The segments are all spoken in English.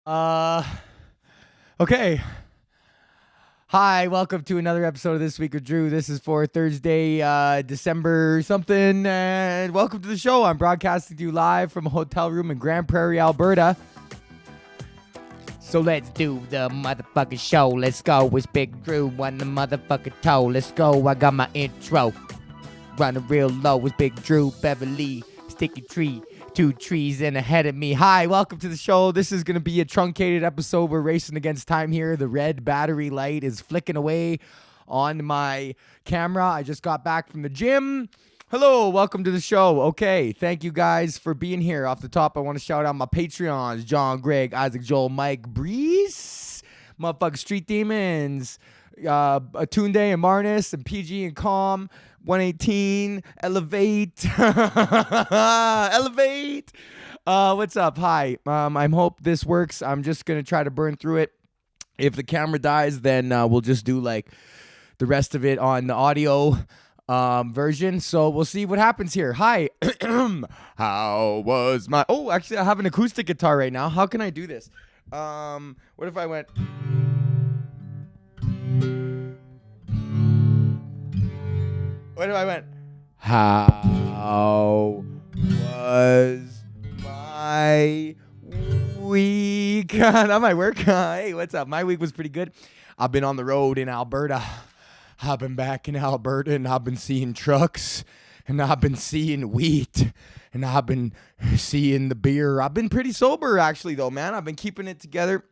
Uh, okay. Hi, welcome to another episode of This Week with Drew. This is for Thursday, December something, and welcome to the show. I'm broadcasting to you live from a hotel room in Grand Prairie, Alberta. So let's do the motherfucking show. Let's go. It's Big Drew on the motherfucking toe. Let's go. I got my intro. Running real low. It's Big Drew, Beverly, Sticky Tree. 2 trees in ahead of me. Hi, welcome to the show. This is going to be a truncated episode. We're racing against time here. The red battery light is flicking away on my camera. I just got back from the gym. Hello, welcome to the show. Okay, thank you guys for being here. Off the top, I want to shout out my Patreons, John, Greg, Isaac, Joel, Mike, Breeze, motherfucking Street Demons, Tunde and Marnus, and PG and Calm, 118, Elevate, Elevate. What's up? Hi. I hope this works. I'm just going to try to burn through it. If the camera dies, then we'll just do like the rest of it on the audio version. So we'll see what happens here. Hi. How was my... Oh, actually, I have an acoustic guitar right now. How can I do this? What if I went... What if I went, how was my week? That might work. Hey, what's up? My week was pretty good. I've been on the road in Alberta. I've been back in Alberta, and I've been seeing trucks, and I've been seeing wheat, and I've been seeing the beer. I've been pretty sober, actually, though, man. I've been keeping it together.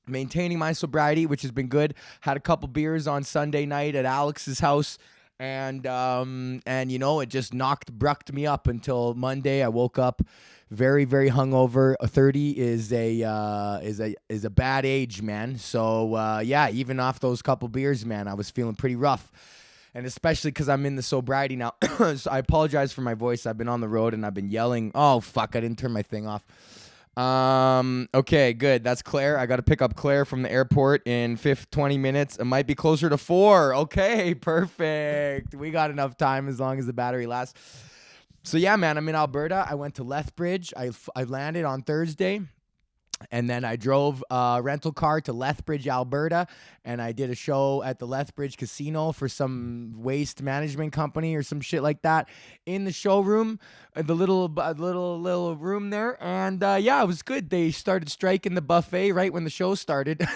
Maintaining my sobriety, which has been good. Had a couple beers on Sunday night at Alex's house. And you know, it just brucked me up until Monday. I woke up very, very hungover. 30 is a bad age, man. So yeah, even off those couple beers, man, I was feeling pretty rough. And especially because I'm in the sobriety now. So I apologize for my voice. I've been on the road and I've been yelling. Oh fuck, I didn't turn my thing off. Okay, good. That's Claire. I got to pick up Claire from the airport in 20 minutes. It might be closer to 4. Okay, perfect. We got enough time as long as the battery lasts. So yeah, man, I'm in Alberta. I went to Lethbridge. I landed on Thursday. And then I drove a rental car to Lethbridge, Alberta, and I did a show at the Lethbridge Casino for some waste management company or some shit like that in the showroom, the little room there. And yeah, it was good. They started striking the buffet right when the show started.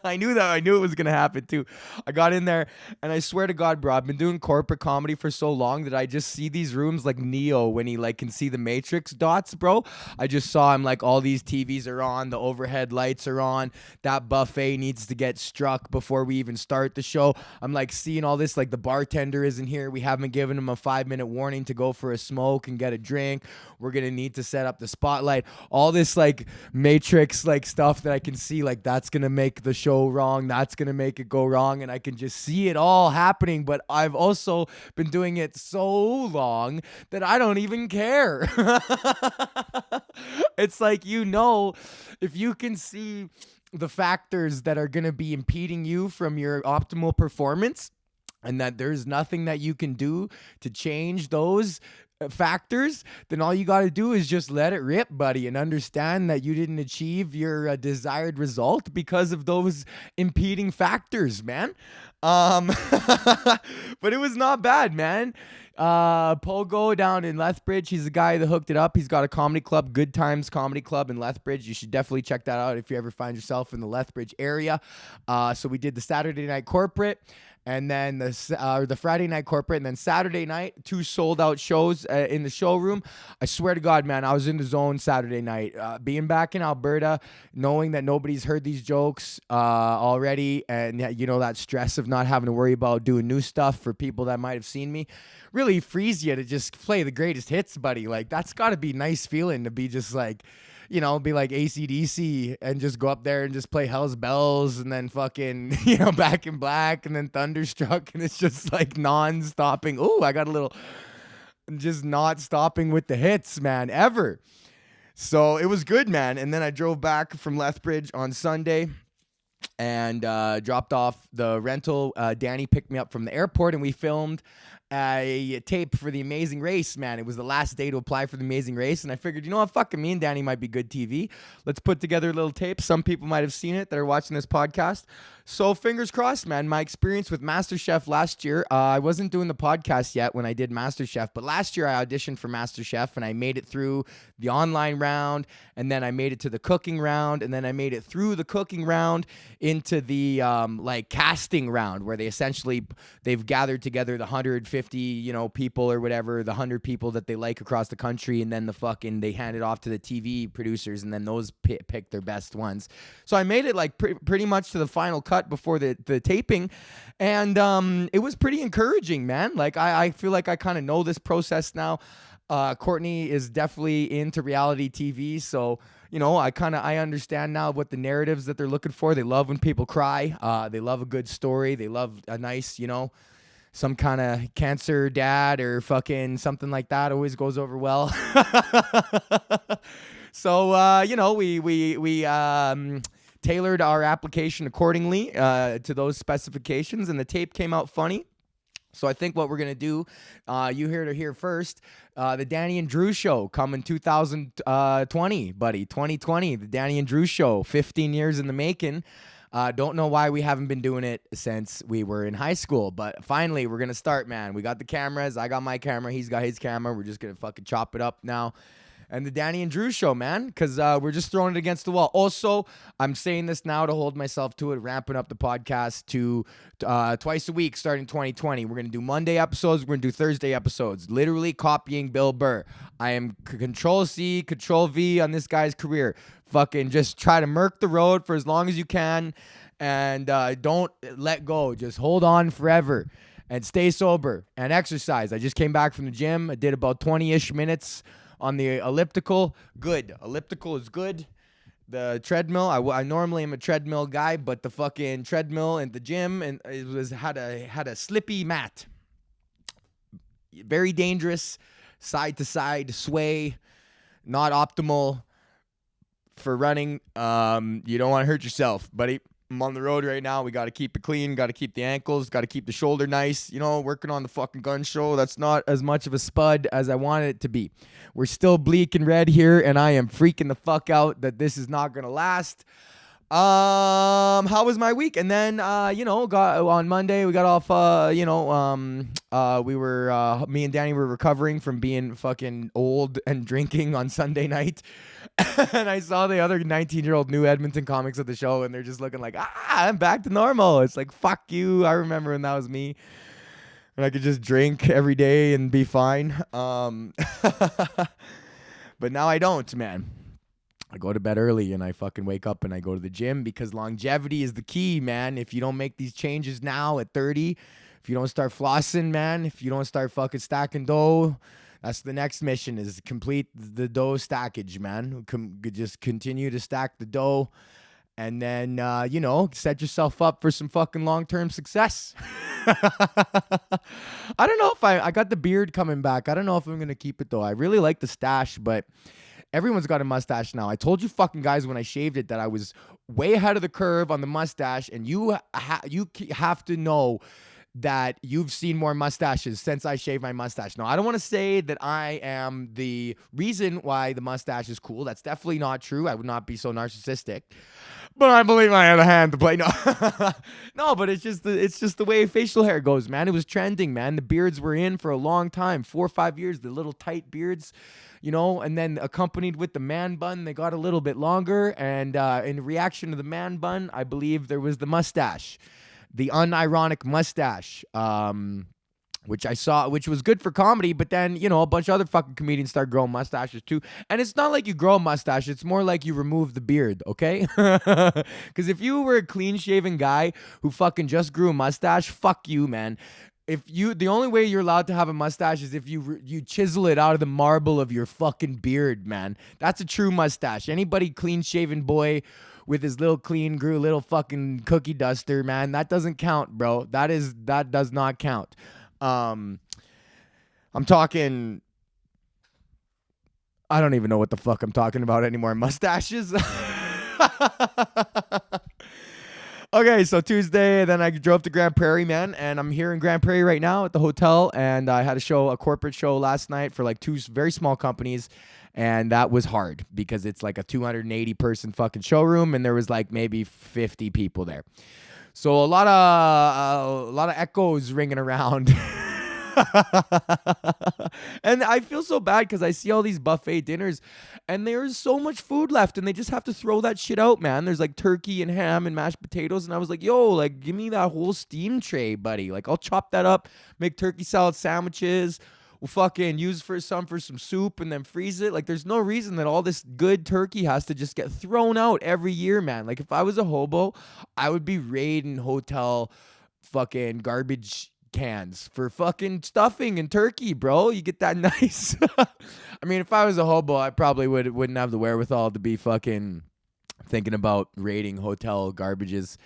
I knew it was gonna happen too. I got in there, and I swear to God, bro, I've been doing corporate comedy for so long that I just see these rooms like Neo when he like can see the Matrix dots, bro. I just saw him like all these TVs are on, the overhead lights are on, that buffet needs to get struck before we even start the show. I'm like seeing all this, like the bartender isn't here, we haven't given him a 5-minute warning to go for a smoke and get a drink, we're gonna need to set up the spotlight, all this like Matrix like stuff that I can see, like that's gonna make the show wrong, that's gonna make it go wrong, and I can just see it all happening. But I've also been doing it so long that I don't even care. It's like, you know, if you can see the factors that are going to be impeding you from your optimal performance, and that there's nothing that you can do to change those factors, then all you got to do is just let it rip, buddy, and understand that you didn't achieve your desired result because of those impeding factors, man. But it was not bad, man. Pogo down in Lethbridge, he's the guy that hooked it up. He's got a comedy club, Good Times Comedy Club in Lethbridge. You should definitely check that out if you ever find yourself in the Lethbridge area. So we did the Saturday night corporate, and then the Friday night corporate, and then Saturday night, 2 sold out shows in the showroom. I swear to God, man, I was in the zone Saturday night. Being back in Alberta, knowing that nobody's heard these jokes already, and you know, that stress of not having to worry about doing new stuff for people that might have seen me, really frees you to just play the greatest hits, buddy. Like, that's got to be a nice feeling to be just like, you know, be like AC/DC and just go up there and just play Hell's Bells and then fucking, you know, Back in Black and then Thunderstruck, and it's just like non-stopping. Ooh, I got a little, just not stopping with the hits, man, ever. So it was good, man. And then I drove back from Lethbridge on Sunday and dropped off the rental. Danny picked me up from the airport, and we filmed a tape for The Amazing Race, man. It was the last day to apply for The Amazing Race, and I figured, you know what, fucking me and Danny might be good TV. Let's put together a little tape. Some people might have seen it that are watching this podcast. So fingers crossed, man. My experience with MasterChef last year, I wasn't doing the podcast yet when I did MasterChef, but last year I auditioned for MasterChef, and I made it through the online round, and then I made it to the cooking round, and then I made it through the cooking round into the casting round, where they've gathered together the 150 people or whatever, the 100 people that they like across the country, and then they hand it off to the TV producers, and then those pick their best ones. So I made it like pretty much to the final cut before the taping, and it was pretty encouraging, man. Like I feel like I kind of know this process now. Courtney is definitely into reality TV, so I understand now what the narratives that they're looking for. They love when people cry. They love a good story. They love a nice, some kind of cancer dad or fucking something like that always goes over well. So we tailored our application accordingly to those specifications, and the tape came out funny. So I think what we're going to do, you heard it here first, the Danny and Drew Show coming 2020, buddy, 2020, the Danny and Drew Show, 15 years in the making. Don't know why we haven't been doing it since we were in high school, but finally we're going to start, man. We got the cameras. I got my camera. He's got his camera. We're just going to fucking chop it up now. And the Danny and Drew Show, man, because we're just throwing it against the wall. Also, I'm saying this now to hold myself to it, ramping up the podcast to twice a week starting 2020. We're going to do Monday episodes. We're going to do Thursday episodes. Literally copying Bill Burr. I am Control-C, Control-V on this guy's career. Fucking just try to murk the road for as long as you can, and don't let go. Just hold on forever and stay sober and exercise. I just came back from the gym. I did about 20-ish minutes on the elliptical. Good. Elliptical is good. The treadmill, I normally am a treadmill guy, but the fucking treadmill in the gym, and it had a slippy mat. Very dangerous, side to side sway, not optimal for running. You don't want to hurt yourself, buddy. I'm on the road right now. We got to keep it clean. Got to keep the ankles. Got to keep the shoulder nice. Working on the fucking gun show. That's not as much of a spud as I wanted it to be. We're still bleak and red here, and I am freaking the fuck out that this is not going to last. How was my week? And then, on Monday, we got off, me and Danny were recovering from being fucking old and drinking on Sunday night. And I saw the other 19-year-old New Edmonton comics at the show, and they're just looking like, I'm back to normal. It's like, fuck you. I remember when that was me. And I could just drink every day and be fine. But now I don't, man. I go to bed early and I fucking wake up and I go to the gym because longevity is the key, man. If you don't make these changes now at 30, if you don't start flossing, man, if you don't start fucking stacking dough, that's the next mission, is complete the dough stackage, man. Just continue to stack the dough and then, set yourself up for some fucking long-term success. I don't know if I got the beard coming back. I don't know if I'm going to keep it, though. I really like the stash, but everyone's got a mustache now. I told you fucking guys when I shaved it that I was way ahead of the curve on the mustache, and you have to know that you've seen more mustaches since I shaved my mustache. Now, I don't want to say that I am the reason why the mustache is cool. That's definitely not true. I would not be so narcissistic. But I believe I had a hand to play. No, no, but it's just the way facial hair goes, man. It was trending, man. The beards were in for a long time, 4 or 5 years, the little tight beards, and then accompanied with the man bun, they got a little bit longer. And in reaction to the man bun, I believe there was the mustache. The unironic mustache, which I saw, which was good for comedy, but then, a bunch of other fucking comedians start growing mustaches too. And it's not like you grow a mustache, it's more like you remove the beard, okay? Because if you were a clean-shaven guy who fucking just grew a mustache, fuck you, man. The only way you're allowed to have a mustache is if you chisel it out of the marble of your fucking beard, man. That's a true mustache. Anybody clean-shaven boy with his little grew little fucking cookie duster, man, that doesn't count, bro. That does not count. I'm talking, I don't even know what the fuck I'm talking about anymore. Mustaches. Okay, so Tuesday, then I drove to Grand Prairie, man, and I'm here in Grand Prairie right now at the hotel, and I had a corporate show last night for like 2 very small companies, and that was hard because it's like a 280 person fucking showroom, and there was like maybe 50 people there. So a lot of echoes ringing around. And I feel so bad because I see all these buffet dinners and there's so much food left and they just have to throw that shit out, man. There's like turkey and ham and mashed potatoes. And I was like, yo, like, give me that whole steam tray, buddy. Like, I'll chop that up, make turkey salad sandwiches. We'll fucking use for some soup and then freeze it. Like, there's no reason that all this good turkey has to just get thrown out every year, man. Like, if I was a hobo, I would be raiding hotel fucking garbage cans for fucking stuffing and turkey, bro. You get that nice. I mean, if I was a hobo, I probably wouldn't have the wherewithal to be fucking thinking about raiding hotel garbages.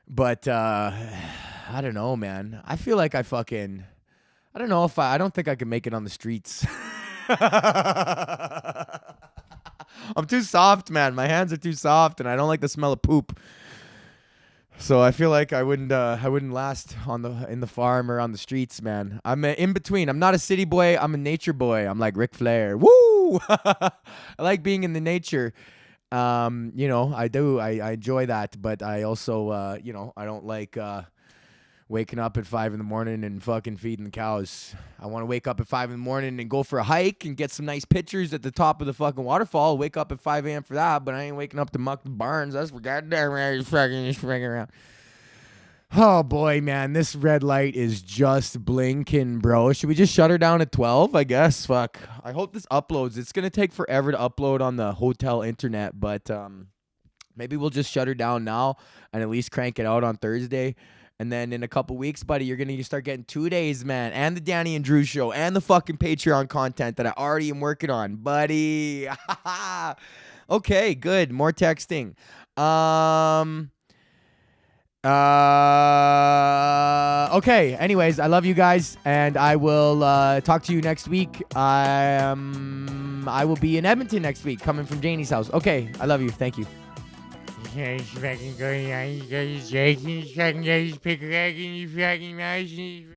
But I don't know, man. I feel like I don't know if I don't think I can make it on the streets. I'm too soft, man. My hands are too soft and I don't like the smell of poop. So I feel like I wouldn't last in the farm or on the streets, man. I'm in between. I'm not a city boy. I'm a nature boy. I'm like Ric Flair. Woo! I like being in the nature. I do. I enjoy that, but I also, I don't like waking up at 5 a.m. and fucking feeding the cows. I want to wake up at 5 a.m. and go for a hike and get some nice pictures at the top of the fucking waterfall. Wake up at 5 a.m. for that, but I ain't waking up to muck the barns. That's for goddamn right. Just fucking around. Oh boy, man, this red light is just blinking, bro. Should we just shut her down at 12? I guess. Fuck. I hope this uploads. It's gonna take forever to upload on the hotel internet, but maybe we'll just shut her down now and at least crank it out on Thursday. And then in a couple weeks, buddy, you're going to start getting 2 days, man. And the Danny and Drew show and the fucking Patreon content that I already am working on. Buddy. Okay, good. More texting. Okay. Anyways, I love you guys. And I will talk to you next week. I will be in Edmonton next week, coming from Janie's house. Okay. I love you. Thank you. He's fucking going on. He's fucking pick a egg and he's fucking